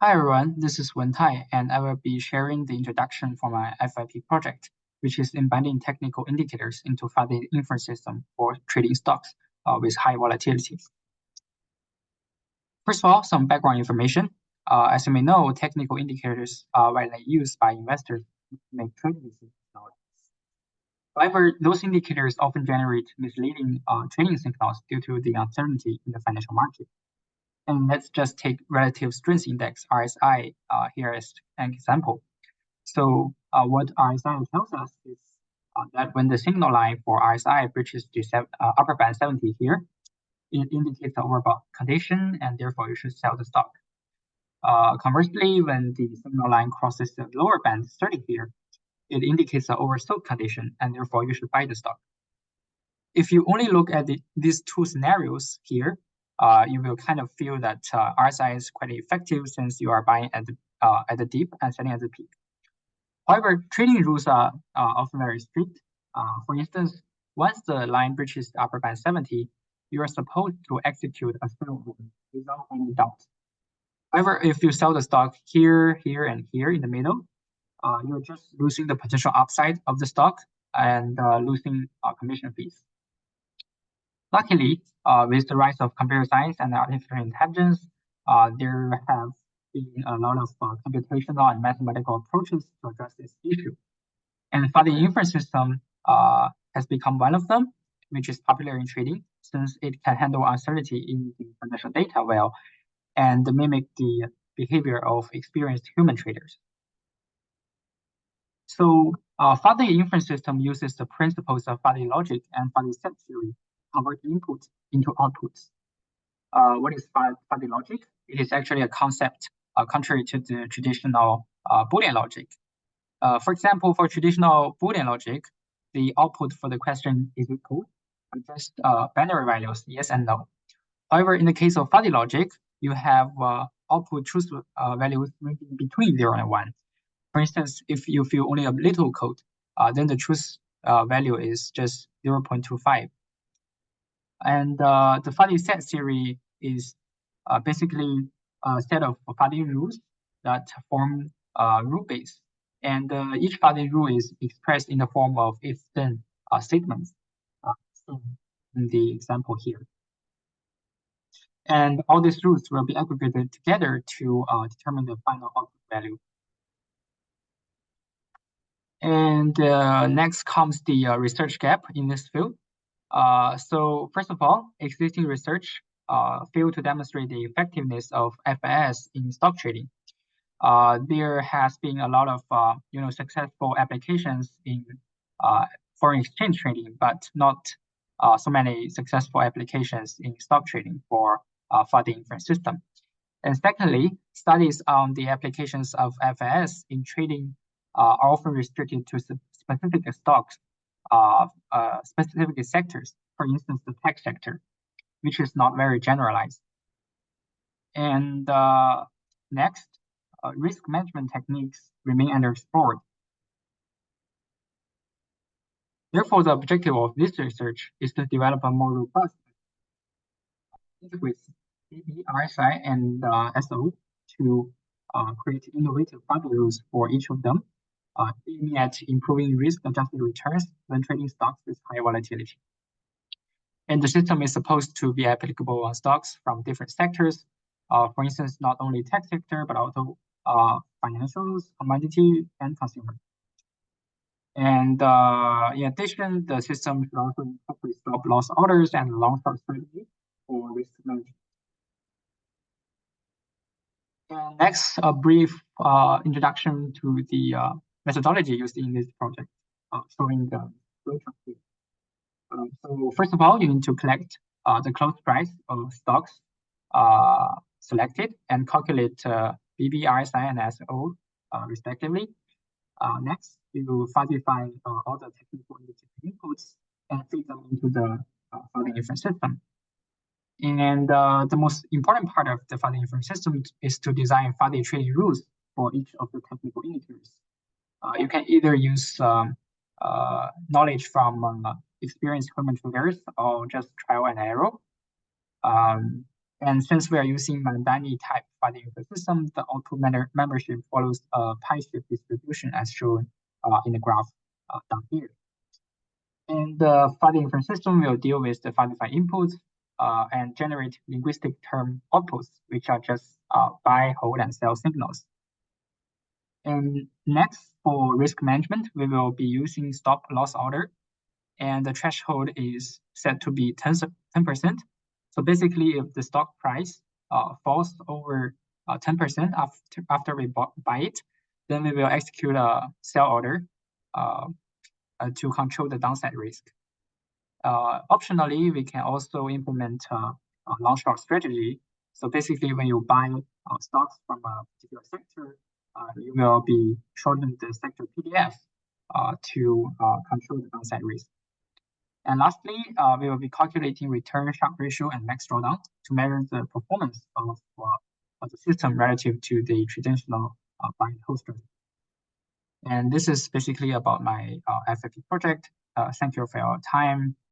Hi everyone, this is Wentai, and I will be sharing the introduction for my FIP project, which is embedding technical indicators into Faraday inference system for trading stocks with high volatility. First of all, some background information. As you may know, technical indicators are widely used by investors to make trading decisions nowadays. However, those indicators often generate misleading trading signals due to the uncertainty in the financial market. And let's just take relative strength index, RSI, here as an example. So what RSI tells us is that when the signal line for RSI breaches the upper band 70 here, it indicates an overbought condition, and therefore you should sell the stock. Conversely, when the signal line crosses the lower band 30 here, it indicates an oversold condition, and therefore you should buy the stock. If you only look at these two scenarios here, you will kind of feel that RSI is quite effective since you are buying at the dip and selling at the peak. However, trading rules are often very strict. For instance, once the line breaches the upper band 70, you are supposed to execute a sell order without any doubt. However, if you sell the stock here, here, and here in the middle, you're just losing the potential upside of the stock and losing commission fees. Luckily, with the rise of computer science and artificial intelligence, there have been a lot of computational and mathematical approaches to address this issue. And the inference system has become one of them, which is popular in trading since it can handle uncertainty in the financial data well and mimic the behavior of experienced human traders. So Faraday inference system uses the principles of Faraday logic and Faraday set theory to convert inputs into outputs. What is Faraday logic? It is actually a concept contrary to the traditional Boolean logic. For example, for traditional Boolean logic, the output for the question is equal, just binary values, yes and no. However, in the case of Faraday logic, you have output truth values ranging between 0 and 1. For instance, if you fill only a little code, then the truth value is just 0.25. And the Faraday set theory is basically a set of Faraday rules that form rule base. And each Faraday rule is expressed in the form of if-then statements, in the example here. And all these rules will be aggregated together to determine the final output value. And next comes the research gap in this field. So first of all, existing research failed to demonstrate the effectiveness of FIS in stock trading. There has been a lot of successful applications in foreign exchange trading, but not so many successful applications in stock trading for the inference system. And secondly, studies on the applications of FIS in trading are often restricted to specific stocks, specific sectors, for instance, the tech sector, which is not very generalized. And next, risk management techniques remain underexplored. Therefore, the objective of this research is to develop a more robust with BB, RSI, and SO to create innovative Faraday rules for each of them, aiming at improving risk-adjusted returns when trading stocks with high volatility. And the system is supposed to be applicable on stocks from different sectors. For instance, not only tech sector, but also financials, commodity, and consumer. And in addition, the system should also incorporate stop loss orders and long-term strategy for risk management. And next, a brief introduction to the methodology used in this project, showing the flowchart here. So first of all, you need to collect the close price of stocks selected and calculate BB, RSI, and SO respectively. Next, you Faraday all the technical inputs and feed them into the Faraday inference system. And the most important part of the Faraday inference system is to design Faraday trading rules for each of the technical indicators. You can either use knowledge from experienced human traders or just trial and error. And since we are using Mandani type for the Inference system, the output membership follows a pie-shaped distribution as shown in the graph down here. And the for the Inference system will deal with the falsified inputs and generate linguistic term outputs, which are just buy, hold, and sell signals. And next, for risk management, we will be using stop loss order, and the threshold is set to be 10%. So basically, if the stock price falls over 10% after we buy it, then we will execute a sell order to control the downside risk. Optionally, we can also implement a long short strategy. So basically, when you buy stocks from a particular sector, you will be shorting the sector PDF to control the downside risk. And lastly, we will be calculating return Sharpe ratio and max drawdown to measure the performance of the system relative to the traditional buy and hold strategy. And this is basically about my FFE project. Thank you for your time.